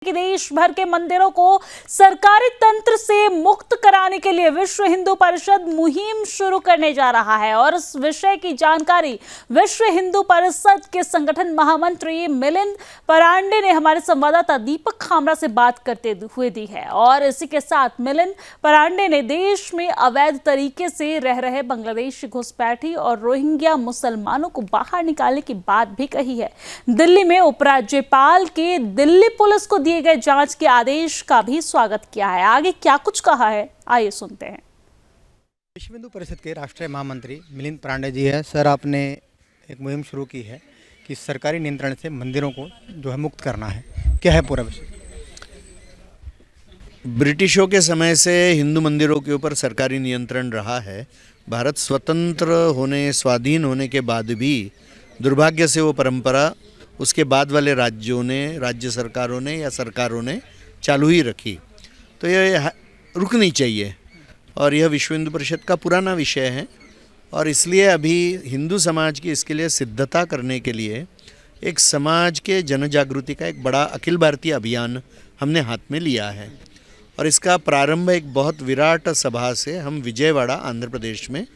कि देश भर के मंदिरों को सरकारी तंत्र से मुक्त कराने के लिए विश्व हिंदू परिषद मुहिम शुरू करने जा रहा है। और इस विषय की जानकारी विश्व हिंदू परिषद के संगठन महामंत्री मिलिंद परांडे ने हमारे संवाददाता दीपक खामरा से बात करते हुए दी है। और इसी के साथ मिलिंद परांडे ने देश में अवैध तरीके से रह रहे बांग्लादेशी घुसपैठी और रोहिंग्या मुसलमानों को बाहर निकालने की बात भी कही है। दिल्ली में उपराज्यपाल के दिल्ली पुलिस को दिए गए जांच के आदेश का भी स्वागत किया है। आगे क्या कुछ कहा है, आइए सुनते हैं। विश्व हिंदू परिषद के राष्ट्रीय महामंत्री मिलिंद परांडे जी है। सर, आपने एक मुहिम शुरू की है कि सरकारी नियंत्रण से मंदिरों को जो है मुक्त करना है, क्या है पूरा विषय? ब्रिटिशों के समय से हिंदू मंदिरों के ऊपर सरकारी नियंत्रण रहा है। भारत स्वतंत्र होने, स्वाधीन होने के बाद भी दुर्भाग्य से वो परंपरा उसके बाद वाले राज्यों ने, राज्य सरकारों ने या सरकारों ने चालू ही रखी। तो ये रुकनी चाहिए और यह विश्व हिंदू परिषद का पुराना विषय है। और इसलिए अभी हिंदू समाज की इसके लिए सिद्धता करने के लिए एक समाज के जन जागृति का एक बड़ा अखिल भारतीय अभियान हमने हाथ में लिया है। और इसका प्रारंभ एक बहुत विराट सभा से हम विजयवाड़ा आंध्र प्रदेश में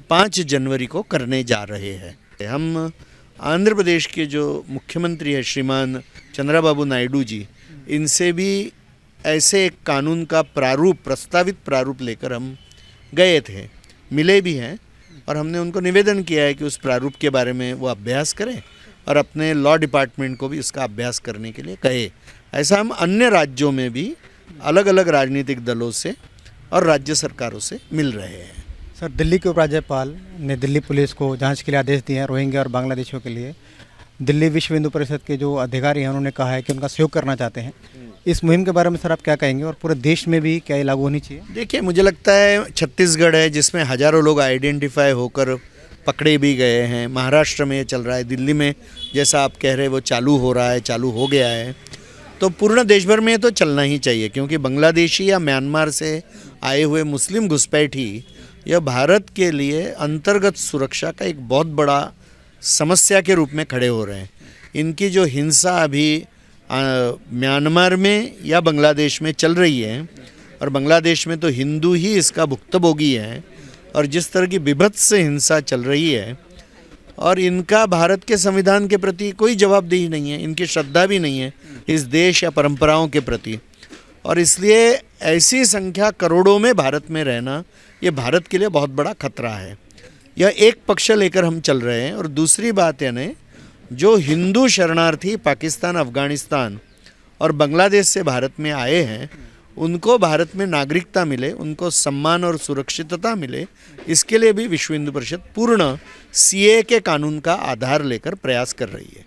5 जनवरी को करने जा रहे हैं। हम आंध्र प्रदेश के जो मुख्यमंत्री है श्रीमान चंद्रबाबू नायडू जी, इनसे भी ऐसे एक कानून का प्रस्तावित प्रारूप लेकर हम गए थे, मिले भी हैं। और हमने उनको निवेदन किया है कि उस प्रारूप के बारे में वो अभ्यास करें और अपने लॉ डिपार्टमेंट को भी उसका अभ्यास करने के लिए कहे। ऐसा हम अन्य राज्यों में भी अलग अलग राजनीतिक दलों से और राज्य सरकारों से मिल रहे हैं। सर, दिल्ली के उपराज्यपाल ने दिल्ली पुलिस को जांच के लिए आदेश दिए हैं रोहिंग्या और बांग्लादेशियों के लिए। दिल्ली विश्व हिंदू परिषद के जो अधिकारी हैं उन्होंने कहा है कि उनका सहयोग करना चाहते हैं। इस मुहिम के बारे में सर आप क्या कहेंगे और पूरे देश में भी क्या ये लागू होनी चाहिए? देखिए, मुझे लगता है छत्तीसगढ़ है जिसमें हज़ारों लोग आइडेंटिफाई होकर पकड़े भी गए हैं। महाराष्ट्र में चल रहा है, दिल्ली में जैसा आप कह रहे हैं वो चालू हो रहा है, चालू हो गया है। तो पूर्ण देश भर में तो चलना ही चाहिए, क्योंकि बांग्लादेशी या म्यांमार से आए हुए मुस्लिम घुसपैठी यह भारत के लिए अंतर्गत सुरक्षा का एक बहुत बड़ा समस्या के रूप में खड़े हो रहे हैं। इनकी जो हिंसा अभी म्यांमार में या बांग्लादेश में चल रही है, और बांग्लादेश में तो हिंदू ही इसका भुक्तभोगी है, और जिस तरह की विभत्स हिंसा चल रही है, और इनका भारत के संविधान के प्रति कोई जवाबदेही नहीं है, इनकी श्रद्धा भी नहीं है इस देश या परंपराओं के प्रति। और इसलिए ऐसी संख्या करोड़ों में भारत में रहना ये भारत के लिए बहुत बड़ा खतरा है। यह एक पक्ष लेकर हम चल रहे हैं। और दूसरी बात यानी जो हिंदू शरणार्थी पाकिस्तान, अफ़गानिस्तान और बांग्लादेश से भारत में आए हैं, उनको भारत में नागरिकता मिले, उनको सम्मान और सुरक्षितता मिले, इसके लिए भी विश्व हिंदू परिषद पूर्ण सीए के कानून का आधार लेकर प्रयास कर रही है।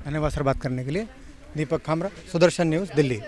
धन्यवाद सर बात करने के लिए। दीपक खामरा, सुदर्शन न्यूज़, दिल्ली।